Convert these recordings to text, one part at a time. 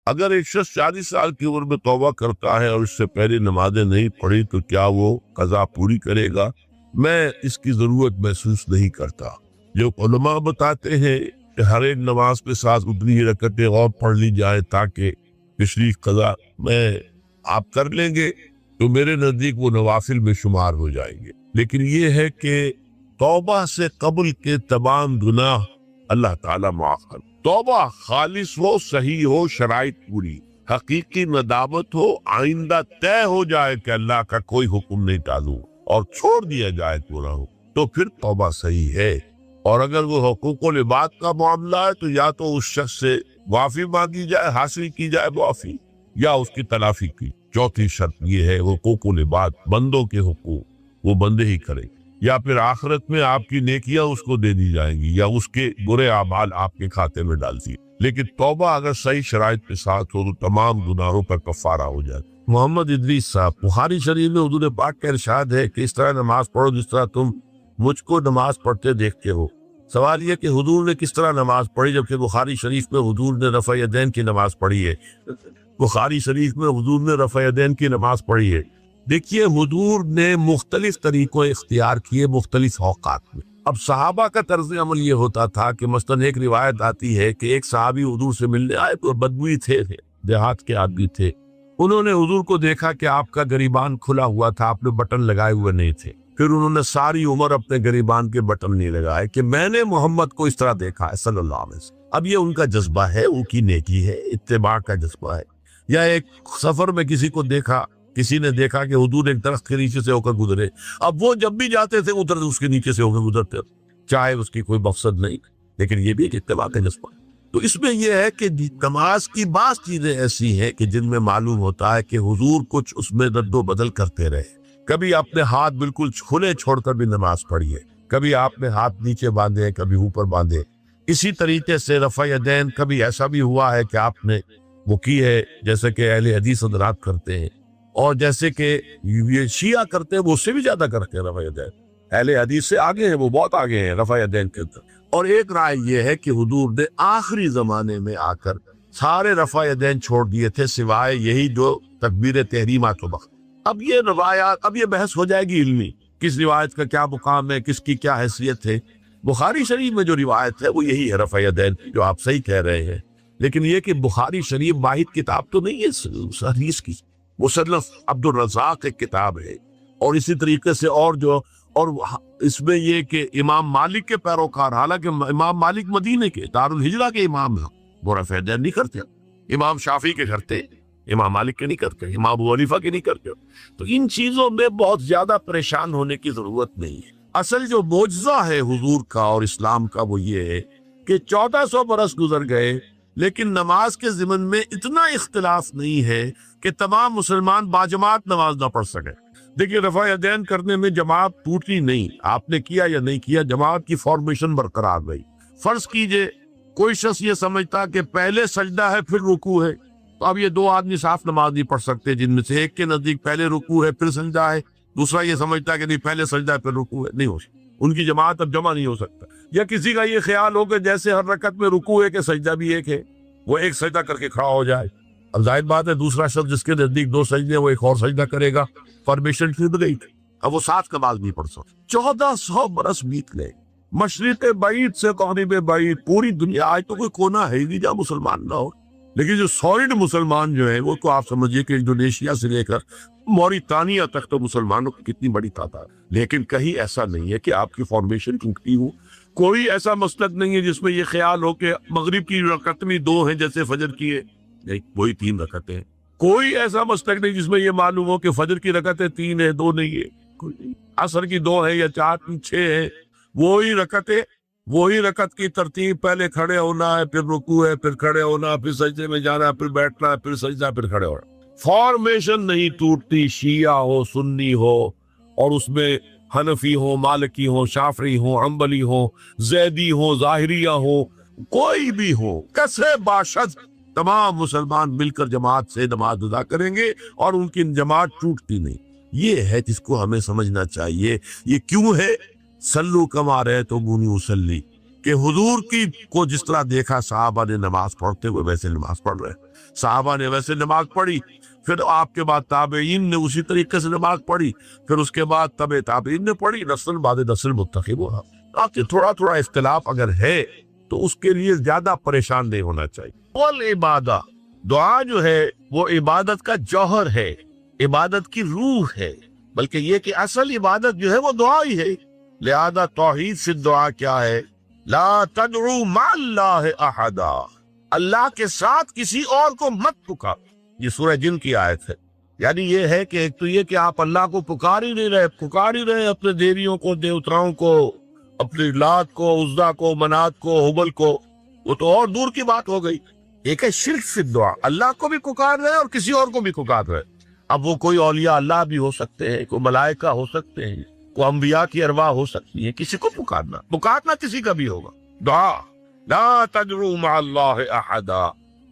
اگر ایک شخص 40 سال کی عمر میں توبہ کرتا ہے اور اس سے پہلے نمازیں نہیں پڑھی تو کیا وہ قضا پوری کرے گا؟ میں اس کی ضرورت محسوس نہیں کرتا۔ جو علماء بتاتے ہیں کہ ہر ایک نماز کے ساتھ اتنی ہی رکعتیں اور پڑھ لی جائے تاکہ پچھلی قضا میں آپ کر لیں گے تو میرے نزدیک وہ نوافل میں شمار ہو جائیں گے۔ لیکن یہ ہے کہ توبہ سے قبل کے تمام گناہ اللہ تعالیٰ معاف کر۔ توبہ خالص ہو، صحیح ہو، شرائط پوری، حقیقی ندامت ہو، آئندہ طے ہو جائے کہ اللہ کا کوئی حکم نہیں ٹالوں اور چھوڑ دیا جائے پورا ہو، تو پھر توبہ صحیح ہے۔ اور اگر وہ حقوق العباد کا معاملہ ہے تو یا تو اس شخص سے معافی مانگی جائے، حاصل کی جائے معافی، یا اس کی تلافی کی۔ چوتھی شرط یہ ہے حقوق العباد، بندوں کے حقوق وہ بندے ہی کریں، یا پھر آخرت میں آپ کی نیکیاں اس کو دے دی جائیں گی یا اس کے برے اعمال آپ کے کھاتے میں ڈال دیے۔ لیکن توبہ اگر صحیح شرائط کے ساتھ ہو تو تمام گناہوں پر کفارہ ہو جائے۔ محمد ادریس صاحب، بخاری شریف میں حضور پاک کا ارشاد ہے کہ اس طرح نماز پڑھو جس طرح تم مجھ کو نماز پڑھتے دیکھتے ہو۔ سوال یہ کہ حضور نے کس طرح نماز پڑھی جبکہ بخاری شریف میں حضور نے رفع یدین کی نماز پڑھی ہے؟ بخاری شریف میں حضور نے رفع یدین کی نماز پڑھی ہے۔ دیکھیے، حضور نے مختلف طریقوں اختیار کیے مختلف اوقات میں۔ اب صحابہ کا طرز عمل یہ ہوتا تھا کہ مثلاً ایک روایت آتی ہے کہ ایک صحابی حضور سے ملنے آئے تو بدوی تھے، دیہات کے آدمی تھے۔ انہوں نے حضور کو دیکھا کہ آپ کا گریبان کھلا ہوا تھا، آپ نے بٹن لگائے ہوئے نہیں تھے۔ پھر انہوں نے ساری عمر اپنے گریبان کے بٹن نہیں لگائے کہ میں نے محمد کو اس طرح دیکھا ہے صلی اللہ علیہ وسلم۔ اب یہ ان کا جذبہ ہے، ان کی نیکی ہے، اتباع کا جذبہ ہے۔ یا ایک سفر میں کسی کو دیکھا، کسی نے دیکھا کہ حضور ایک درخت کے نیچے سے ہو کر گزرے، اب وہ جب بھی جاتے تھے ادھر اس کے نیچے سے ہو کر گزرتے، چاہے اس کی کوئی مقصد نہیں، لیکن یہ بھی ایک اتباع کا جذبہ۔ تو اس میں یہ ہے کہ نماز کی بعض چیزیں ایسی ہیں کہ جن میں معلوم ہوتا ہے کہ حضور کچھ اس میں رد و بدل کرتے رہے۔ کبھی اپنے ہاتھ بالکل کھلے چھوڑ کر بھی نماز پڑھی ہے، کبھی آپ نے ہاتھ نیچے باندھے، کبھی اوپر باندھے۔ اسی طریقے سے رفع یدین کبھی ایسا بھی ہوا ہے کہ آپ نے وہ کی ہے جیسے کہ اہل حدیث حضرات کرتے ہیں، اور جیسے کہ یہ شیعہ کرتے ہیں وہ اس سے بھی زیادہ کرتے ہیں رفع یدین۔ اہل حدیث سے آگے ہیں، وہ بہت آگے ہیں رفع یدین کے اندر۔ اور ایک رائے یہ ہے کہ حضور نے آخری زمانے میں آ کر سارے رفع یدین چھوڑ دیے تھے سوائے یہی جو تکبیر تحریمہ کے وقت۔ اب یہ روایات، اب یہ بحث ہو جائے گی علمی، کس روایت کا کیا مقام ہے، کس کی کیا حیثیت ہے۔ بخاری شریف میں جو روایت ہے وہ یہی ہے رفع یدین، جو آپ صحیح کہہ رہے ہیں۔ لیکن یہ کہ بخاری شریف واحد کتاب تو نہیں ہے حدیث کی، مصنف عبد الرزاق ایک کتاب ہے، اور اسی طریقے سے اور اس میں یہ کہ امام مالک کے پیروکار، حالانکہ امام مالک مدینے کے دارالہجرہ کے امام ہیں، وہ رفع یدین نہیں کرتے۔ امام شافعی کے کرتے، امام مالک کے نہیں کرتے، امام ابو حنیفہ کے نہیں کرتے۔ تو ان چیزوں میں بہت زیادہ پریشان ہونے کی ضرورت نہیں ہے۔ اصل جو معجزہ ہے حضور کا اور اسلام کا وہ یہ ہے کہ 1400 برس گزر گئے لیکن نماز کے ضمن میں اتنا اختلاف نہیں ہے کہ تمام مسلمان باجماعت نماز نہ پڑھ سکے۔ دیکھیے، رفع یدین کرنے میں جماعت ٹوٹی نہیں، آپ نے کیا یا نہیں کیا، جماعت کی فارمیشن برقرار رہی۔ فرض کیجئے کوئی شخص یہ سمجھتا کہ پہلے سجدہ ہے پھر رکوع ہے، تو اب یہ دو آدمی صاف نماز نہیں پڑھ سکتے، جن میں سے ایک کے نزدیک پہلے رکوع ہے پھر سجدہ ہے، دوسرا یہ سمجھتا کہ نہیں پہلے سجدہ ہے پھر رکوع ہے، نہیں ہو سکتا، ان کی جماعت اب جمع نہیں ہو سکتا۔ یا کسی کا یہ خیال ہو کہ جیسے ہر رکعت میں رکوع ہے کہ سجدہ بھی ایک ہے، وہ ایک سجدہ کر کے کھڑا ہو جائے۔ اب ظاہر بات ہے دوسرا شخص جس کے نزدیک دو سجدے وہ ایک اور سجدہ کرے گا، فارمیشن ٹوٹ گئی تھی، اب وہ ساتھ نماز نہیں پڑھ سکتا۔ 1400 برس بیت گئے، مشرق بعید سے مغرب بعید، پوری دنیا، آج تو کوئی کونا ہے ہی نہیں جہاں مسلمان نہ ہو۔ لیکن جو سالڈ مسلمان جو ہیں وہ تو آپ سمجھیے کہ انڈونیشیا سے لے کر موریتانیہ تک تو مسلمانوں کی کتنی بڑی تعداد، لیکن کہیں ایسا نہیں ہے کہ آپ کی فارمیشن ٹوٹتی ہو۔ کوئی ایسا مسلک نہیں ہے جس میں یہ خیال ہو کہ مغرب کی رکعت میں 2 ہیں جیسے فجر کی ہے، نہیں، وہی 3 رکعتیں ہیں۔ کوئی ایسا مسلک نہیں جس میں یہ معلوم ہو کہ فجر کی رکعتیں 3 ہیں 2 نہیں ہے، کوئی نہیں۔ عصر کی 2 ہے یا 4 6 ہیں، وہی رکعتیں، وہی رکعت کی ترتیب، پہلے کھڑے ہونا ہے پھر رکوع ہے پھر کھڑے ہونا پھر سجدے میں جانا ہے پھر بیٹھنا ہے پھر سجدہ پھر کھڑے ہونا۔ فارمیشن نہیں ٹوٹتی، شیعہ ہو سنی ہو، اور اس میں حنفی ہو مالکی ہو شافعی ہو حنبلی ہو زیدی ہو ظاہریہ ہو، کوئی بھی ہو، کسے باشد تمام مسلمان مل کر جماعت سے نماز ادا کریں گے اور ان کی جماعت ٹوٹتی نہیں۔ یہ ہے جس کو ہمیں سمجھنا چاہیے۔ یہ کیوں ہے؟ سلو کما رأیتمونی اصلی، کہ حضور کی کو جس طرح دیکھا صحابہ نے نماز پڑھتے ہوئے ویسے نماز پڑھ رہے ہیں۔ صحابہ نے ویسے نماز پڑھی، پھر آپ کے بعد تابعین نے اسی طریقے سے نماز پڑھی، پھر اس کے بعد تبع تابعین نے پڑھی، نسل بعد نسل منتخب ہوا۔ تاکہ تھوڑا تھوڑا اختلاف اگر ہے تو اس کے لیے زیادہ پریشان نہیں ہونا چاہیے۔ والعبادہ، دعا جو ہے وہ عبادت کا جوہر ہے، عبادت کی روح ہے، بلکہ یہ کہ اصل عبادت جو ہے وہ دعا ہی ہے۔ لہذا توحید سے دعا کیا ہے؟ لا تدعو مع اللہ احدا، اللہ کے ساتھ کسی اور کو مت پکار۔ یہ سورہ جن کی آیت ہے۔ یعنی یہ ہے کہ ایک تو یہ کہ آپ اللہ کو پکار ہی رہے اپنے دیویوں کو، دیوتاؤں کو، اپنی لات کو، عزا کو، منات کو، حبل کو، وہ تو اور دور کی بات ہو گئی۔ ایک ہے شرک فی الدعا، اللہ کو بھی پکار رہے اور کسی اور کو بھی پکار رہے۔ اب وہ کوئی اولیاء اللہ بھی ہو سکتے ہیں، کوئی ملائکہ ہو سکتے ہیں، کوئی انبیاء کی ارواح ہو سکتی ہے، کسی کو پکارنا کسی کا بھی ہوگا۔ دعا لا تدعو مع اللہ احدا،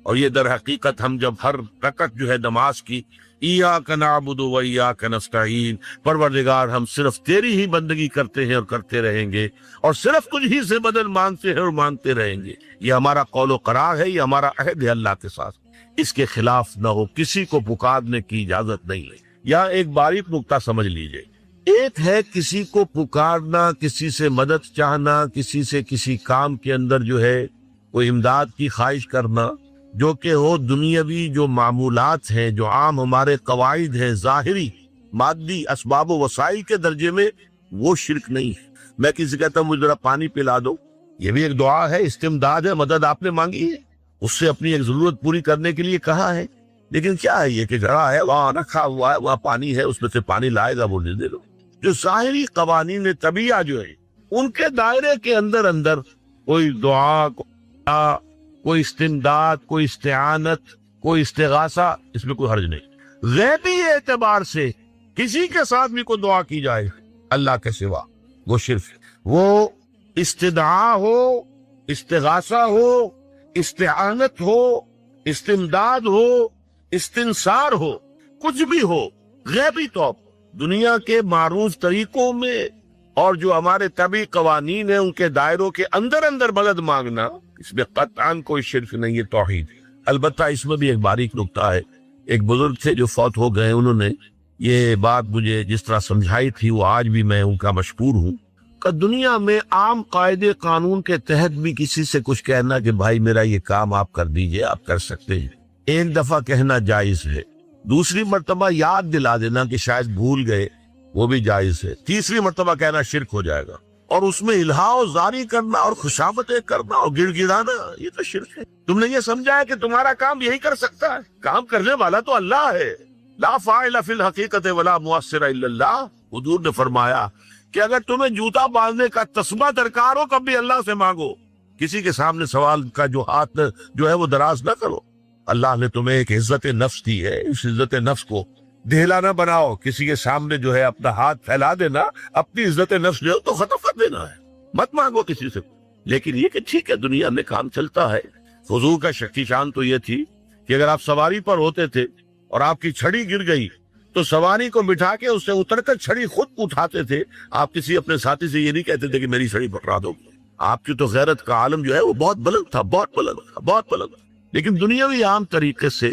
اور یہ در حقیقت ہم جب ہر رکعت جو ہے نماز کی ایاک نعبد و ایاک نستعین، پروردگار ہم صرف تیری ہی بندگی کرتے ہیں اور کرتے رہیں گے، اور صرف تجھ ہی سے مدد مانگتے ہیں اور مانگتے رہیں گے، یہ ہمارا قول و قرار ہے، یہ ہمارا عہد ہے اللہ کے ساتھ۔ اس کے خلاف نہ ہو، کسی کو پکارنے کی اجازت نہیں ہے۔ یہاں ایک باریک نکتہ سمجھ لیجئے، ایک ہے کسی کو پکارنا، کسی سے مدد چاہنا، کسی سے کسی کام کے اندر جو ہے کوئی امداد کی خواہش کرنا، جو کہ ہو دنیاوی جو معمولات ہیں، جو عام ہمارے قواعد ہیں، ظاہری مادی اسباب و وسائل کے درجے میں، وہ شرک نہیں ہے۔ میں کسی کہتا ہوں مجھے ذرا پانی پلا دو، یہ بھی ایک دعا ہے، استمداد ہے، مدد آپ نے مانگی ہے، اس سے اپنی ایک ضرورت پوری کرنے کے لیے کہا ہے۔ لیکن کیا ہے یہ کہ جڑا ہے وہاں رکھا ہوا ہے، وہاں پانی ہے، اس میں سے پانی لائے گا، وہ نہیں دے دو۔ جو ظاہری قوانین طبیعہ جو ہے ان کے دائرے کے اندر کوئی دعا، کوئی استمداد، کوئی استعانت، کوئی استغاثہ، اس میں کوئی حرج نہیں۔ غیبی اعتبار سے کسی کے ساتھ بھی کوئی دعا کی جائے اللہ کے سوا، وہ شرک ہے۔ وہ استدعا ہو، استغاثہ ہو، استعانت ہو، استمداد ہو، استنصار ہو، کچھ بھی ہو، غیبی طور دنیا کے معروف طریقوں میں اور جو ہمارے طبعی قوانین ہیں ان کے دائروں کے اندر مدد مانگنا، اس میں قطعاً کوئی شرک نہیں ہے، توحید۔ البتہ اس میں بھی ایک باریک نکتہ ہے۔ ایک بزرگ تھے جو فوت ہو گئے، انہوں نے یہ بات مجھے جس طرح سمجھائی تھی وہ آج بھی میں ان کا مشکور ہوں کہ دنیا میں عام قاعدے قانون کے تحت بھی کسی سے کچھ کہنا کہ بھائی میرا یہ کام آپ کر دیجئے، آپ کر سکتے ہیں، ایک دفعہ کہنا جائز ہے، دوسری مرتبہ یاد دلا دینا کہ شاید بھول گئے، وہ بھی جائز ہے، تیسری مرتبہ کہنا شرک ہو جائے گا، اور اس میں الہا و زاری کرنا اور خوشامدیں کرنا اور گڑ گڑانا، یہ تو شرک ہے۔ تم نے یہ سمجھا ہے کہ تمہارا کام یہی کر سکتا ہے، کام کرنے والا تو اللہ ہے۔ لا فاعل فی الحقیقت ولا مؤثر الا اللہ، حضور نے فرمایا کہ اگر تمہیں جوتا باندھنے کا تسبہ درکار ہو کبھی اللہ سے مانگو، کسی کے سامنے سوال کا جو ہاتھ جو ہے وہ دراز نہ کرو۔ اللہ نے تمہیں ایک عزت نفس دی ہے، اس عزت نفس کو ڈھیلا نہ بناؤ، کسی کے سامنے جو ہے اپنا ہاتھ پھیلا دینا، اپنی عزت نفس جو ہے تو ختم کر دینا ہے، مت مانگو کسی سے۔ لیکن یہ کہ ٹھیک ہے دنیا میں کام چلتا ہے۔ حضور کا شکی شان تو یہ تھی کہ اگر آپ سواری پر ہوتے تھے اور آپ کی چھڑی گر گئی تو سواری کو بٹھا کے اس سے اتر کر چھڑی خود اٹھاتے تھے، آپ کسی اپنے ساتھی سے یہ نہیں کہتے تھے کہ میری چھڑی پکڑا دو۔ آپ کی تو غیرت کا عالم جو ہے وہ بہت بلند تھا، بہت بلند۔ لیکن دنیاوی عام طریقے سے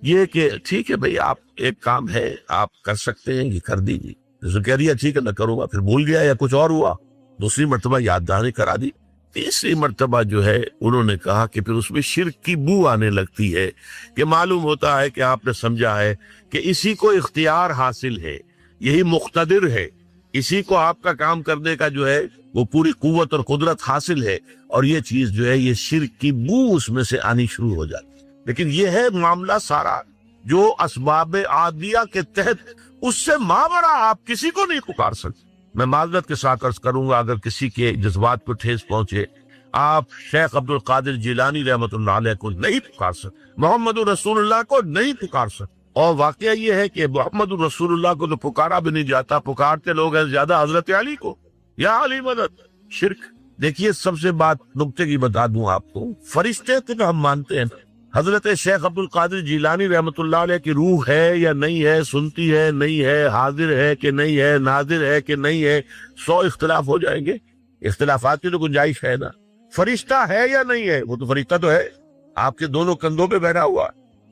یہ کہ ٹھیک ہے بھئی آپ ایک کام ہے آپ کر سکتے ہیں، یہ کر دیجیے، جیسے کہہ دیا ٹھیک ہے میں کروں گا، پھر بھول گیا یا کچھ اور ہوا، دوسری مرتبہ یاد دہانی کرا دی، تیسری مرتبہ جو ہے انہوں نے کہا کہ پھر اس میں شرک کی بو آنے لگتی ہے کہ معلوم ہوتا ہے کہ آپ نے سمجھا ہے کہ اسی کو اختیار حاصل ہے، یہی مقتدر ہے، اسی کو آپ کا کام کرنے کا جو ہے وہ پوری قوت اور قدرت حاصل ہے، اور یہ چیز جو ہے یہ شرک کی بو اس میں سے آنی شروع ہو جاتی۔ لیکن یہ ہے معاملہ سارا جو اسباب عادیہ کے تحت، اس سے ماورا آپ کسی کو نہیں پکار سکتے۔ میں معذرت کے ساتھ عرض کروں گا اگر کسی کے جذبات کو ٹھیس پہنچے، آپ شیخ عبد القادر جیلانی رحمۃ اللہ علیہ کو نہیں پکار سکتے، محمد رسول اللہ کو نہیں پکار سکتے۔ اور واقعہ یہ ہے کہ محمد رسول اللہ کو تو پکارا بھی نہیں جاتا، پکارتے لوگ ہیں زیادہ حضرت علی کو، یا علی مدد، شرک۔ دیکھیے سب سے بات نکتے کی بتا دوں آپ کو، فرشتے تک ہم مانتے ہیں، حضرت شیخ عبد القادر جیلانی رحمۃ اللہ علیہ کی روح ہے یا نہیں ہے، سنتی ہے نہیں ہے، حاضر ہے کہ نہیں ہے، ناظر ہے کہ نہیں ہے، 100 اختلاف ہو جائیں گے، اختلافات کی تو گنجائش ہے نا۔ فرشتہ ہے یا نہیں ہے، وہ تو فرشتہ تو ہے، آپ کے دونوں کندھوں پہ بیٹھا ہوا ہے،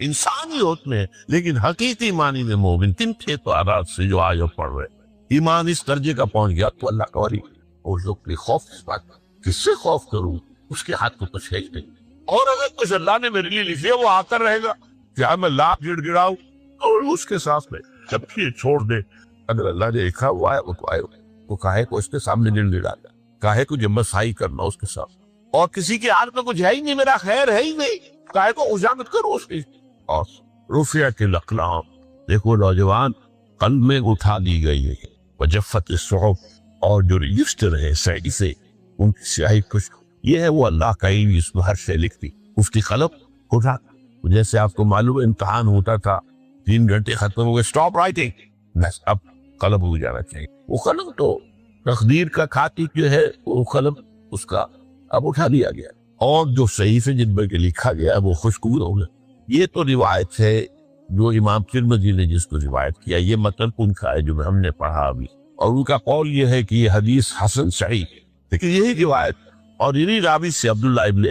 انسانی ہوتے ہیں لیکن حقیقی معنی میں مومن کن تھے تو آرات سے جو آج پڑھ رہے. ایمان اس درجے کا پہنچ گیا تو اللہ کا ولی. اور لوگ کے خوف اس بات کا کس سے خوف کروں, اس کے ہاتھ کو کچھ ہے ہی نہیں. اور اگر کچھ اللہ نے میرے لیے لکھ لیا وہ آتا رہے گا, کیا میں لاکھ گڑ گڑاؤں اور اس کے ساتھ میں جب یہ چھوڑ دے. اگر اللہ نے لکھا ہوا ہے وہ تو آئے, وہ کاہے کو اس کے سامنے گڑ گڑانا, کاہے کو جمع سائی کرنا اس کے ساتھ. اور کسی کے ہاتھ میں کچھ ہے ہی نہیں, میرا خیر ہے ہی نہیں, کاہے کو اجاگر کرو اس کی. اور رفعت الاقلام, دیکھو نوجوان قلم میں اٹھا دی گئی ہے, وجفت الصحف, اور جو رجسٹر ہے سعی سے ان کی سیاہی کچھ, یہ ہے وہ اللہ کا علم اس میں ہر شے لکھتی. اس کی قلم اٹھا, جیسے آپ کو معلوم ہے امتحان ہوتا تھا 3 گھنٹے ختم ہو گئے, اسٹاپ رائٹنگ, بس اب قلم ہو جانا چاہیے. وہ قلم تو تقدیر کا کاتب جو ہے وہ قلم اس کا اب اٹھا دیا گیا, اور جو صحیفے جن پر لکھا گیا وہ خوشخبر ہو گئے. یہ تو روایت ہے جو امام ترمذی نے جس کو روایت کیا, یہ متن ان کا ہے جو ہم نے پڑھا ابھی, اور ان کا قول یہ ہے کہ یہ حدیث حسن صحیح ہے. لیکن یہی روایت اور انہی راوی سے عبداللہ ابن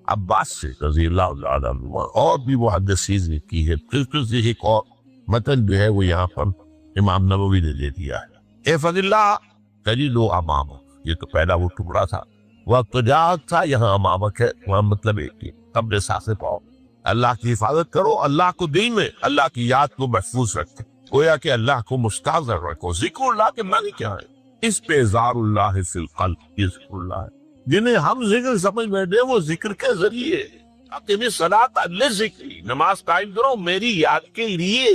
عباس سے رضی اللہ عنہ اور بھی محدثین نے کی ہے. پھر ایک اور متن جو ہے وہ یہاں پر امام نووی نے دے دیا ہے. احفظ اللہ تجدہ امامک, یہ تو پہلا وہ ٹکڑا تھا, وقت جات تھا, یہاں امامک ہے, وہاں مطلب ایک ہی قبر ساسے پاؤ. اللہ کی حفاظت کرو, اللہ کو دین میں اللہ کی یاد کو محفوظ رکھو, گویا کہ اللہ کو مستحضر رکھو. ذکر اللہ کے معنی کیا ہے؟ اس پہ اظہار اللہ فی القلب, یہ ذکر اللہ ہے. جنہیں ہم ذکر سمجھ بیٹھے وہ ذکر کے ذریعے اقیم صلاۃ لذکری, نماز قائم کرو میری یاد کے لیے.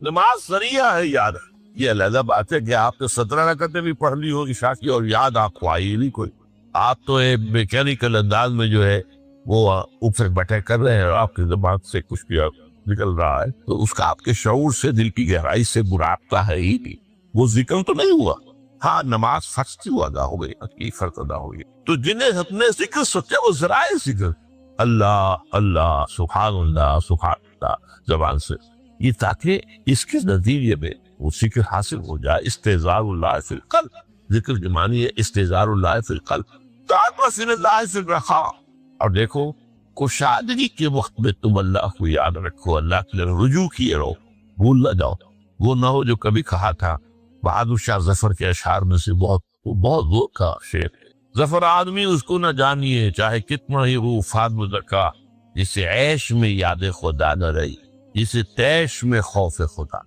نماز ذریعہ ہے یاد. یہ علیحدہ بات ہے کہ آپ نے 17 رکعتیں بھی پڑھ لی ہو عشاء کی اور یاد آپ کو آئی نہیں کوئی. آپ تو ایک میکینیکل انداز میں جو ہے وہ اوپر بیٹھے کر رہے ہیں اور آپ کے دماغ سے کچھ بھی نکل رہا ہے, تو اس کا آپ کے شعور سے دل کی گہرائی سے مرابطہ ہے ہی نہیں, وہ ذکر تو نہیں ہوا. ہاں نماز فرض کیوں ادا ہو گئی, یہ فرض ادا ہو گئی. تو جنہیں اپنے ذکر سوچے وہ ذرائع ذکر اللہ اللہ سبحان اللہ زبان سے, یہ تاکہ اس کے نتیجے میں وہ ذکر حاصل ہو جائے. استحضار اللہ فی القلب, ذکر کے معنی ہے استحضار اللہ فی القلب, تعرف الی اللہ فی الرخاء. اور دیکھو کشادگی کے وقت میں تم اللہ کو یاد رکھو, اللہ کے رجوع کیے رہو, بھول نہ جاؤ. وہ نہ ہو جو کبھی کہا تھا بہادر شاہ ظفر کے اشعار میں سے بہت زور کا شعر ہے. ظفر آدمی اس کو نہ جانیے چاہے کتنا ہی وہ وفاد مزکا, جسے عیش میں یاد خدا نہ رہی, جسے تیش میں خوف خدا.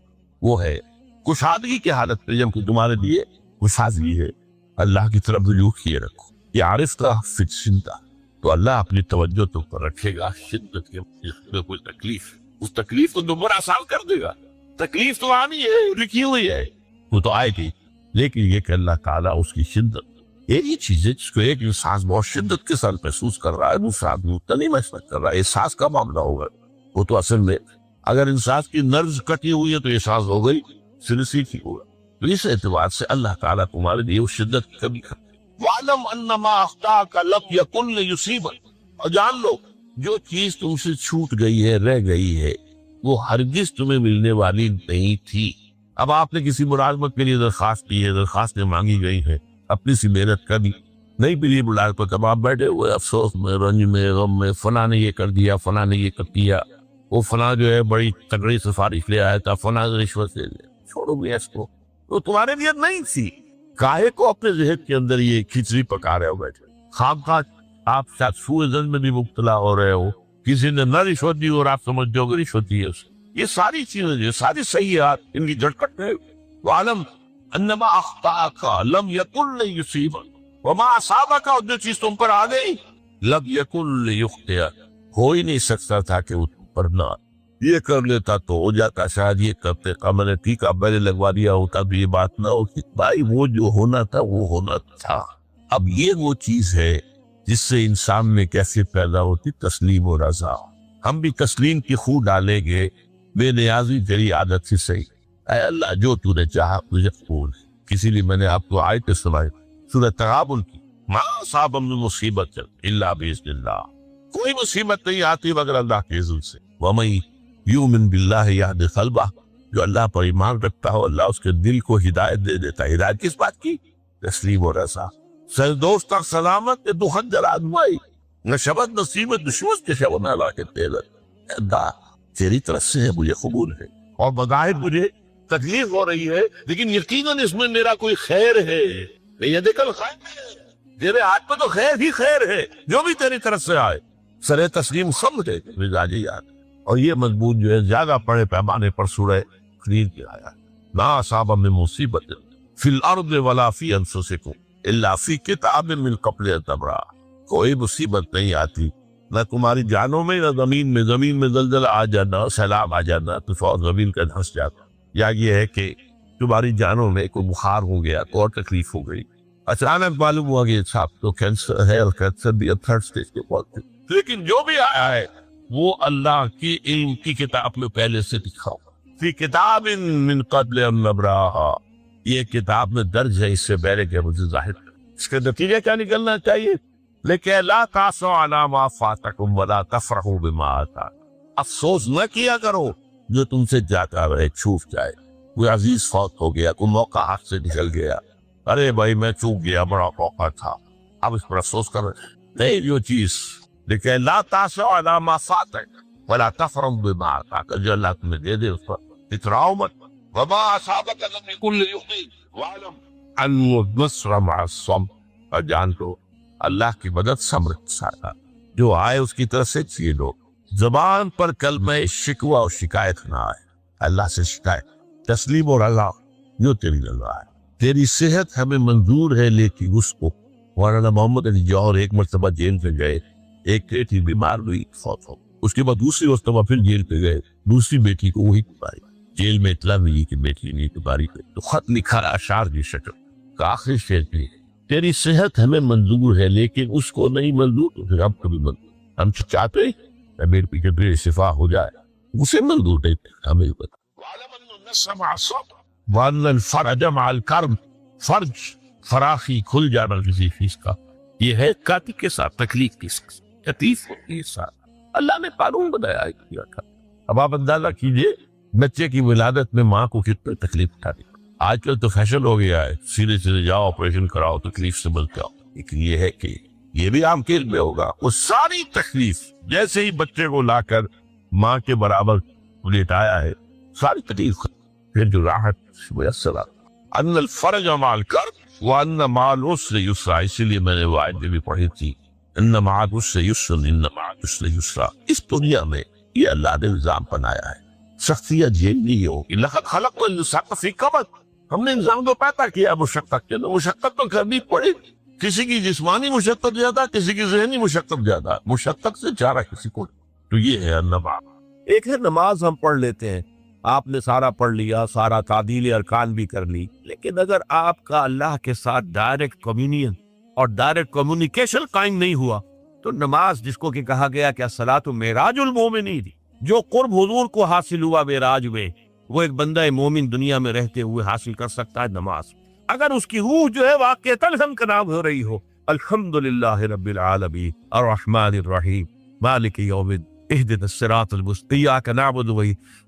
وہ ہے کشادگی کی حالت میں جب کہ تمہارے لیے کشادگی ہے, اللہ کی طرف رجوع کیے رکھو. یہ عارف کا فکسندہ, تو اللہ اپنی توجہ تو پر رکھے گا شدت کے میں کوئی تکلیف, اس تکلیف کو دوبارہ آسان کر دے گا. تکلیف تو آنی ہے, لکھی ہوئی ہے, وہ تو آئے گی, لیکن یہ کہ اللہ تعالیٰ اس کی شدت, یہ چیز ہے جس کو ایک انسان بہت شدت کے ساتھ محسوس کر رہا ہے, دوسرا آدمی اتنا نہیں محسوس کر رہا ہے. احساس کا معاملہ ہوگا. وہ تو اصل میں اگر انسان کی نرز کٹی ہوئی ہے تو احساس ہو گئی, سلسی کی ہوگا. تو اس اعتبار سے اللہ تعالیٰ تمہارے لیے اس شدت کی کمی کرتا. وَعْلَمْ أَنَّمَا أَخْطَأَكَ لَمْ يَكُنْ لِيُصِيبَكَ, اور جان لو جو چیز تم سے چھوٹ گئی ہے, رہ گئی ہے, وہ ہرگز تمہیں ملنے والی نہیں تھی. اب آپ نے کسی ملازمت کے لیے درخواست کی ہے, درخواستیں مانگی گئی ہیں, اپنی سی محنت کر دی, نہیں ملی ملازمت, اب آپ بیٹھے ہوئے افسوس میں, رنج میں, غم میں, فلاں نے یہ کر دیا, فلاں نے یہ کر دیا, وہ فلاں جو ہے بڑی تگڑی سفارش لے آیا تھا, فلاں رشوت لے لیا. چھوڑو گے اس کو, تو تمہارے نیت نہیں تھی. کاہے کو اپنے ذہن کے اندر یہ کھچڑی پکا رہے ہو بیٹھے, خواہ آپ شاید سوء ظن میں بھی مبتلا ہو رہے ہو, کسی نے نہ رشوت دی اور آپ سمجھتے ہو کہ رشوت دی ہے اسے. یہ ساری چیزیں یہ ساری صحیحات ان کی جھٹکٹ ہے. وَعَلَمْ أَنَّمَا أَخْطَأَكَ لَمْ يَكُنْ لِيُصِيبَكَ وَمَا أَصَابَكَ, اور جو چیز تم پر آ گئی لَمْ يَكُنْ لِيُخْطِئَكَ, ہو ہی نہیں سکتا تھا کہ وہ تم پر نہ, یہ کر لیتا تو ہو جاتا, شاید یہ کرتے میں نے ٹھیک ہے پہلے لگوا دیا ہوتا تو یہ بات نہ ہوتی. بھائی وہ جو ہونا تھا وہ ہونا تھا. اب یہ وہ چیز ہے جس سے انسان میں کیسے پیدا ہوتی تسلیم و رضا. ہم بھی تسلیم کی خو ڈالیں گے, بے نیازی تیری عادت سے صحیح, اے اللہ جو تو نے چاہا مجھے قبول. کسی لیے میں نے آپ کو آیت سنائی سورۃ تغابن کی, ما اصاب من مصیبت الا باذن اللہ, کوئی مصیبت نہیں آتی مگر اللہ کے اذن سے. ومن یؤمن باللہ یہد قلبہ, جو اللہ پر ایمان رکھتا ہو اللہ اس کے دل کو ہدایت دے دیتا ہے. ہدایت کس بات کی؟ تسلیم و رضا. سر دوست تک سلامت کے دخن جر آدمائی, نہ شبت نصیب دشمن کے شب نہ لا کے تیلت. تیری طرف سے ہے، مجھے قبول ہے، اور بظاہر مجھے تکلیف ہو رہی ہے، لیکن یقیناً اس میں میرا کوئی خیر ہے، بیدک الخیر ہے، تیرے ہاتھ میں تو خیر ہی خیر ہے، جو بھی تیری طرف سے آئے سر تسلیم سمجھے مزاجی یاد۔ اور یہ مضمون جو ہے زیادہ بڑے پیمانے پر سورہ خلیل کی آیا، لا اصاب من مصیبت فی الارض ولا فی انفسکم الا فی کتاب من قبل ان تبرأ، کوئی مصیبت نہیں آتی نہ تمہاری جانوں میں نہ زمین میں زلزلہ آ جانا، سیلاب آ جانا، طوفان زمین کا دھنس جاتا، یا یہ ہے کہ تمہاری جانوں میں کوئی بخار ہو گیا، کوئی اور تکلیف ہو گئی، اچانک معلوم ہوا کہ صاحب تو کینسر ہے، اور کینسر بھی تھرڈ سٹیج کے پہنچ، لیکن جو بھی آیا ہے وہ اللہ کی علم کی کتاب میں پہلے سے لکھا ہوا، فی کتاب من قبل ان نبرأھا، یہ کتاب میں درج ہے اس سے پہلے کہ مجھے ظاہر کرے۔ اس کا نتیجہ کیا نکلنا چاہیے؟ لیکن لا تاسوا علی ما فاتکم ولا تفرحوا بما آتاکم، افسوس نہ کیا کرو جو تم سے جاتا رہے، چھوٹ جائے، کوئی عزیز فوت ہو گیا، کوئی موقع ہاتھ سے نکل گیا، ارے بھائی میں چوک گیا، بڑا موقع تھا، اب اس پر افسوس کر رہے نہیں، جو چیز لیکن لا تاسوا علی ما فاتک ولا تفرحوا بما آتاک، جو اللہ تمہیں دے دے اس پر اتراؤ مت، وما اصابک لم یکن لیخطئک واعلم ان النصر مع الصبر، اور جان تو اللہ کی مدد صبر کے ساتھ، جو آئے اس کی طرف سے چیئے لو، زبان پر کلمہ شکوہ اور شکایت نہ آئے، اللہ سے شکایت، تسلیم اور رضا، جو تیری رضا ہے، تیری صحت ہمیں منظور ہے، لیکن اس کو، مولانا محمد علی جوہر ایک مرتبہ جیل پہ گئے، ایک بیٹی بیمار ہوئی، فوت ہو، اس کے بعد دوسری مرتبہ پھر جیل پہ گئے، دوسری بیٹی کو وہی بیماری، جیل میں اطلاع ملی کہ بیٹی نے بیماری پہ، تو خط لکھا اشعار کی شکل کا آخری شعر بھی، تیری صحت ہمیں منظور ہے لیکن اس کو نہیں منظور، تو پھر ہم کبھی منظور، ہم چاہتے ہیں میرے پیچھے تیری شفا ہو جائے، اسے منظور نہیں، ہمیں بتا وَاعْلَمْ أَنَّ النَّصْرَ مَعَ الصَّبْرِ وَأَنَّ الْفَرْجَ مَعَ الْكَرْبِ، فرج فراخی کھل جانا کسی چیز کا، یہ ہے کاتی کے ساتھ تکلیف کی تکلیف ہوتی ہے ساتھ، اللہ نے قانون بنایا ہے کیا تھا۔ اب آپ اندازہ کیجئے بچے کی ولادت میں ماں کو کتنے تکلیف اٹھانی، آج کل تو فیشن ہو گیا ہے، سیدھے سیدھے جاؤ آپریشن کراؤ، تکلیف سے بچ جاؤ، لیکن یہ ہے کہ یہ بھی عام کھیل میں ہوگا، وہ ساری تکلیف جیسے ہی بچے کو لا کر ماں کے برابر لیٹایا ہے، ساری تکلیف پھر جو راحت میسر ان الفرج مع الکرب وان مع العسر یسرا، اسی لیے میں نے وہ آیت بھی پڑھی تھی، ان مع العسر یسرا ان مع العسر یسرا، اس دنیا میں یہ اللہ نے نظام بنایا ہے، شخصیت جھیلنی ہوگی، لقد خلقنا الانسان فی کبد، ہم نے انسان کو پیدا کیا مشقت کے، مشقت تو کرنی پڑے، کسی کی جسمانی مشقت زیادہ، کسی کی ذہنی مشقت زیادہ، مشقت سے چارہ کسی کو، تو یہ ہے نماز۔ ایک ہے نماز ہم پڑھ لیتے ہیں، آپ نے سارا پڑھ لیا، سارا تعدیل ارکان بھی کر لی، لیکن اگر آپ کا اللہ کے ساتھ ڈائریکٹ کمیونین اور ڈائریکٹ کمیونیکیشن قائم نہیں ہوا تو نماز، جس کو کہ کہا گیا کہ الصلاۃ معراج المومنین، جو قرب حضور کو حاصل ہوا معراج میں، وہ ایک بندہ مومن دنیا میں رہتے ہوئے حاصل کر سکتا ہے نماز، اگر اس کی روح جو ہے واقعتاً ہم کا نام ہو رہی ہو، الحمدللہ رب العالمین الرحمن الرحیم مالک یوم الدین اہدنا الصراط المستقیم ایاک نعبد و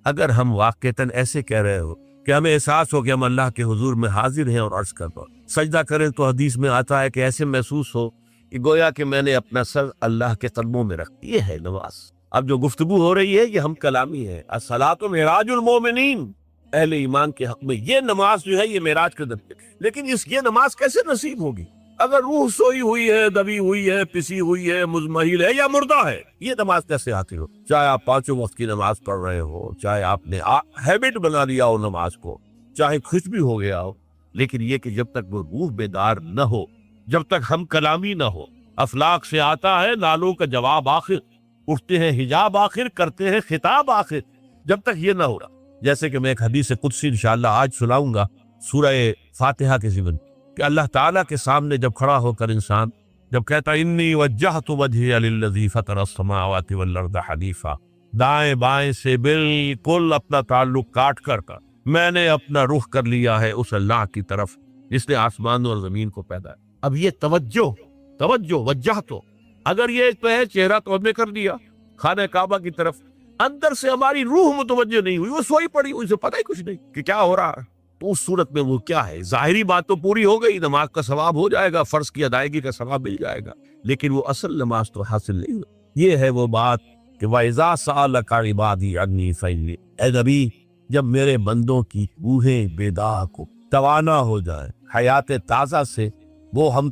اگر ہم واقعتاً ایسے کہہ رہے ہو کہ ہمیں احساس ہو کہ ہم اللہ کے حضور میں حاضر ہیں اور عرض کر دو، سجدہ کریں تو حدیث میں آتا ہے کہ ایسے محسوس ہو کہ گویا کہ میں نے اپنا سر اللہ کے قدموں میں رکھ، یہ ہے نماز۔ اب جو گفتگو ہو رہی ہے یہ ہم کلامی ہے، الصلاۃ معراج المومنین، اہل ایمان کے حق میں یہ نماز جو ہے یہ معراج کا درجہ، لیکن یہ نماز کیسے نصیب ہوگی اگر روح سوئی ہوئی ہے، دبی ہوئی ہے، پسی ہوئی ہے، مزمحل ہے یا مردہ ہے، یہ نماز کیسے آتی ہو؟ چاہے آپ 5 وقت کی نماز پڑھ رہے ہو، چاہے آپ نے ہیبٹ بنا لیا ہو نماز کو، چاہے خوش بھی ہو گیا ہو، لیکن یہ کہ جب تک وہ روح بیدار نہ ہو، جب تک ہم کلامی نہ ہو، افلاک سے آتا ہے نالوں کا جواب آخر، اٹھتے ہیں حجاب آخر، کرتے ہیں خطاب آخر، جب تک یہ نہ ہو رہا، جیسے کہ میں ایک حدیث قدسی انشاءاللہ آج سناؤں گا سورہ فاتحہ کے ضمن کہ اللہ تعالیٰ کے سامنے جب کھڑا ہو کر انسان جب کہتا انی وجہت وجہی للذی فطر السماوات والارض حنیفا، دائیں بائیں سے بالکل اپنا تعلق کاٹ کر میں نے اپنا رخ کر لیا ہے اس اللہ کی طرف جس نے آسمان اور زمین کو پیدا ہے۔ اب یہ توجہ وجہ تو اگر یہ تو ہے چہرہ تو ہم نے کر دیا خانہ کعبہ کی طرف، اندر سے ہماری روح متوجہ نہیں ہوئی، وہ سوئی پڑی، اسے پتہ ہی کچھ نہیں کہ کیا ہو رہا ہے، تو اس صورت میں وہ کیا ہے؟ ظاہری بات تو پوری ہو گئی، نماز کا ثواب ہو جائے گا، فرض کی ادائیگی کا ثواب مل جائے گا، لیکن وہ اصل نماز تو حاصل نہیں ہوئی۔ یہ ہے وہ بات کہ وَإِذَا سَأَلَكَ عِبَادِي عَنِّي فَإِنِّي، اے نبی جب میرے بندوں کی روحیں بیدار کو توانا ہو جائیں، حیات تازہ سے وہ ہم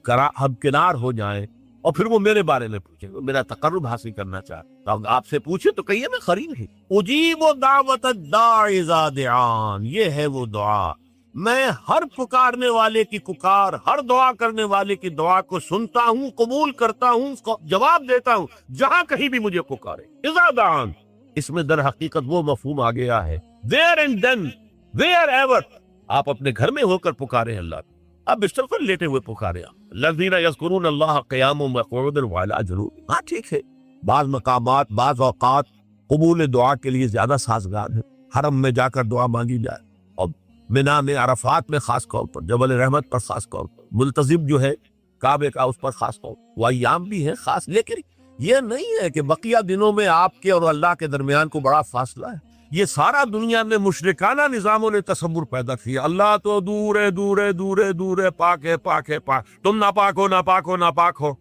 کنار ہو جائیں، اور پھر وہ میرے بارے میں پوچھیں، وہ میرا تقرب حاصل کرنا چاہتے تو آپ سے پوچھے تو کہیے میں قریب ہی اجیب دعوت الداع اذا دعان، یہ ہے وہ دعا، میں ہر پکارنے والے کی پکار، ہر دعا کرنے والے کی دعا کو سنتا ہوں، قبول کرتا ہوں، اس کو جواب دیتا ہوں جہاں کہیں بھی مجھے پکارے۔ اذا دعان، اس میں در حقیقت وہ مفہوم آ گیا ہے there and then wherever، آپ اپنے گھر میں ہو کر پکارے اللہ کو، آپ بستر پر لیٹے ہوئے پکارے الذین یذکرون اللہ قیاما وقعودا وعلی جنوبہم، ہاں ٹھیک ہے، بعض مقامات بعض اوقات قبول دعا کے لیے زیادہ سازگار ہے، حرم میں جا کر دعا مانگی جائے، اور منا میں عرفات میں خاص طور پر، جبل رحمت پر خاص طور پر، ملتزم جو ہے کعبے کا اس پر خاص طور پر، وہ ایام بھی ہے خاص، لیکن یہ نہیں ہے کہ بقیہ دنوں میں آپ کے اور اللہ کے درمیان کو بڑا فاصلہ ہے۔ یہ سارا دنیا میں مشرکانہ نظاموں نے تصور پیدا کیا، اللہ تو دور ہے دور ہے دور ہے دور ہے، پاک ہے پاک ہے پاک، تم ناپاک ہو ناپاک ہو ناپاک ہو،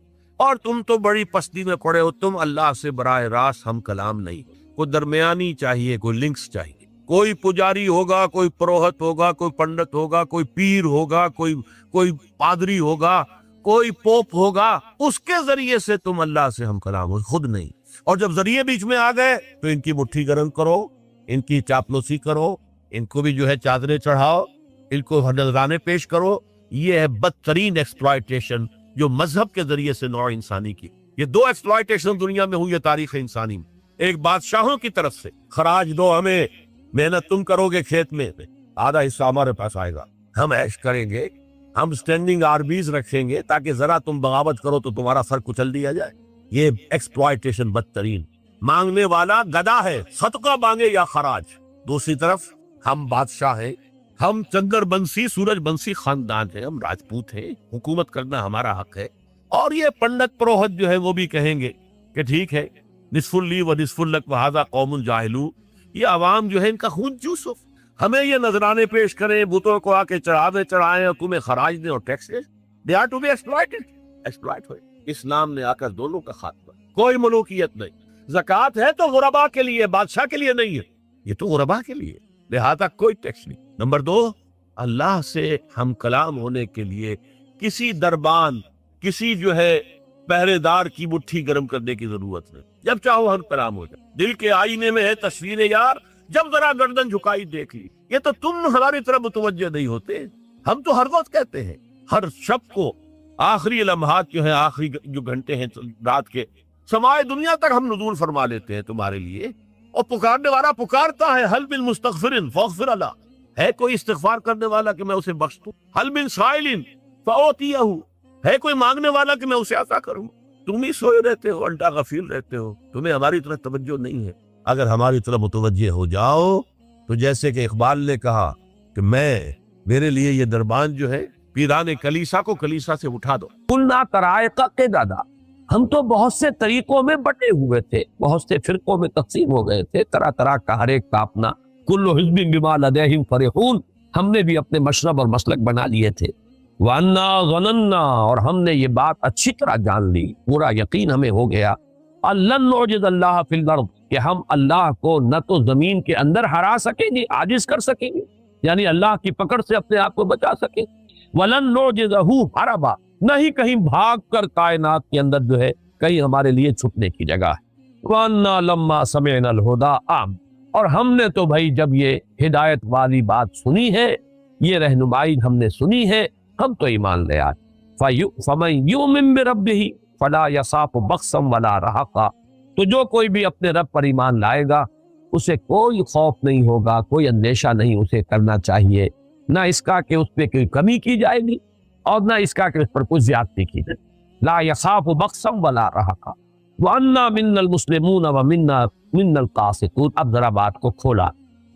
اور تم تو بڑی پستی میں پڑے ہو، تم اللہ سے براہ راست ہم کلام نہیں، کوئی درمیانی چاہیے، کوئی لنکس چاہیے، کوئی پجاری ہوگا، کوئی پروہت ہوگا، کوئی پنڈت ہوگا، کوئی پیر ہوگا، کوئی پادری ہوگا، کوئی پوپ ہوگا، اس کے ذریعے سے تم اللہ سے ہم کلام ہو، خود نہیں۔ اور جب ذریعے بیچ میں آ گئے تو ان کی مٹھی گرم کرو، ان کی چاپلوسی کرو، ان کو بھی جو ہے چادریں چڑھاؤ، ان کو نذرانے پیش کرو۔ یہ ہے بدترین ایکسپلائٹیشن جو مذہب کے ذریعے سے نوع انسانی کی۔ یہ دو ایکسپلائٹیشن دنیا میں ہوئی ہے تاریخ انسانی میں، ایک بادشاہوں کی طرف سے خراج دو ہمیں، محنت تم کرو گے کھیت میں، آدھا حصہ ہمارے پاس آئے گا، ہم عیش کریں گے، ہم سٹینڈنگ آرمیز رکھیں گے تاکہ ذرا تم بغاوت کرو تو تمہارا سر کچل دیا جائے۔ یہ ایکسپلائٹیشن بدترین، مانگنے والا گدا ہے، صدقہ مانگے یا خراج۔ دوسری طرف ہم بادشاہ ہیں، ہم چندر بنسی سورج بنسی خاندان ہیں، ہم راجپوت ہیں، حکومت کرنا ہمارا حق ہے۔ اور یہ پنڈت پروہت جو ہے وہ بھی کہیں گے کہ ٹھیک ہے، نصف لی و نصف لک وہذا قوم جاہلون، یہ عوام جو ہے ان کا خون چوسو، ہمیں یہ نذرانے پیش کریں، بتوں کو آ کے چڑھائیں اور تمہیں خراج دیں اور ٹیکس دیں، they are to be exploit ہوئے۔ اسلام نے آ کر دونوں کا خاتمہ، کوئی ملوکیت نہیں۔ زکوٰۃ ہے تو غربا کے لیے، بادشاہ کے لیے نہیں ہے، یہ تو غربا کے لیے، لہذا کوئی ٹیکس نہیں۔ نمبر دو، اللہ سے ہم کلام ہونے کے لیے کسی دربان، کسی جو ہے پہرے دار کی مٹھی گرم کرنے کی ضرورت نہیں، جب چاہو ہم کلام ہو جائے۔ دل کے آئینے میں ہے تصویر یار، جب ذرا گردن جھکائی دیکھ لی۔ یہ تو تم ہماری طرف متوجہ نہیں ہوتے، ہم تو ہر وقت کہتے ہیں، ہر شب کو آخری لمحات جو ہیں، آخری جو گھنٹے ہیں رات کے، سمائے دنیا تک ہم نزول فرما لیتے ہیں تمہارے لیے، اور پکارنے والا پکارتا ہے، حل من مستغفر فاغفر له، ہے کوئی استغفار کرنے والا کہ میں اسے بخش دوں، حل من سائل فاعطیہ، ہے کوئی مانگنے والا کہ میں اسے عطا کروں۔ تم ہی سوئے رہتے ہو، الٹا غفیل رہتے ہو، تمہیں ہماری طرف توجہ نہیں ہے۔ اگر ہماری طرف متوجہ ہو جاؤ تو جیسے کہ اقبال نے کہا کہ میرے لیے یہ دربان جو ہے، پیران کلیسا کو کلیسا سے اٹھا دو۔ کلنا طرائق کے دادا، ہم تو بہت سے طریقوں میں بٹے ہوئے تھے، بہت سے فرقوں میں تقسیم ہو گئے تھے، طرح طرح کا ہر ایک کا اپنا، کل حزب بما لدیہم فرحون، ہم نے بھی اپنے مشرب اور مسلک بنا لیے تھے۔ وَأَنَّا ظَنَنَّا، اور ہم نے یہ بات اچھی طرح جان لی، پورا یقین ہمیں ہو گیا، أَلَّن نُعْجِزَ اللَّهَ فِي الْأَرْضِ، کہ ہم اللہ کو نہ تو زمین کے اندر ہرا سکیں گے، عاجز کر سکیں گے، یعنی اللہ کی پکڑ سے اپنے آپ کو بچا سکیں، وَلَن نُعْجِزَهُ هَرَبًا، نہ ہی کہیں بھاگ کر کائنات کے اندر جو ہے کہیں ہمارے لیے چھپنے کی جگہ ہے۔ وَأَنَّا لَمَّا سَمِعْنَا الْهُدَىٰ آمَنَّا، اور ہم نے تو بھائی جب یہ ہدایت والی بات سنی ہے، یہ رہنمائی ہم نے سنی ہے، ہم تو ایمان لے آئے۔ فَمَن يُؤْمِن بِرَبِّهِ فَلَا يَخَافُ بَخْسًا وَلَا رَهَقًا، تو جو کوئی بھی اپنے رب پر ایمان لائے گا، اسے کوئی خوف نہیں ہوگا، کوئی اندیشہ نہیں اسے کرنا چاہیے، نہ اس کا کہ اس پہ کوئی کمی کی جائے گی، اور نہ اس کا کہ اس پر کوئی زیادتی کی جائے، لا يخاف بخسا ولا رہقا۔ وَأَنَّا مِنَّا الْمُسْلِمُونَ وَمِنَّا الْقَاسِطُونَ، اب ذرا بات کو کھولا،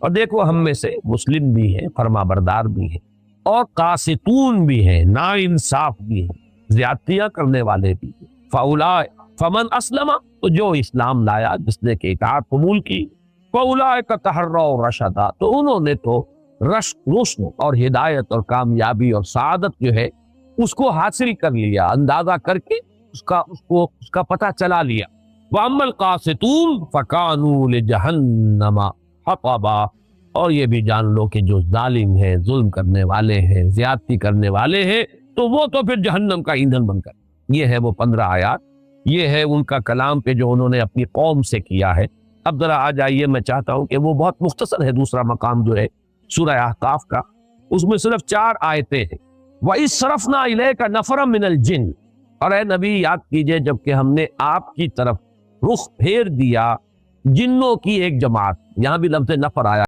اور دیکھو ہم میں سے مسلم بھی ہیں، فرما بردار بھی ہیں، اور قاسطون بھی ہیں، نا انصاف بھی ہیں، زیادتیاں کرنے والے بھی ہیں۔ فمن اسلم، تو جو اسلام لایا، جس نے کہ اطاعت قبول کی، فاولئک تحروا رشدا، تو انہوں نے تو رشد اور ہدایت اور کامیابی اور سعادت جو ہے اس کو حاصل کر لیا، اندازہ کر کے اس کا پتہ چلا لیا۔ وَأَمَّا الْقَاسِطُونَ فَكَانُوا لِجَهَنَّمَ حَطَبًا، اور یہ بھی جان لو کہ جو ظالم ہیں، ظلم کرنے والے ہیں، زیادتی کرنے والے ہیں، تو وہ تو پھر جہنم کا ایندھن بن کر۔ یہ ہے وہ 15 آیات، یہ ہے ان کا کلام پہ جو انہوں نے اپنی قوم سے کیا ہے۔ اب ذرا آ جائیے، میں چاہتا ہوں کہ وہ بہت مختصر ہے دوسرا مقام جو ہے سورہ احقاف کا، اس میں صرف 4 آیتیں ہیں۔ وَإِذْ صَرَفْنَا إِلَيْكَ نَفَرًا مِنَ الْجِنِّ، اور اے نبی یاد کیجئے جب کہ ہم نے آپ کی طرف رخ پھیر دیا جنوں کی ایک جماعت، یہاں بھی لفظ نفر آیا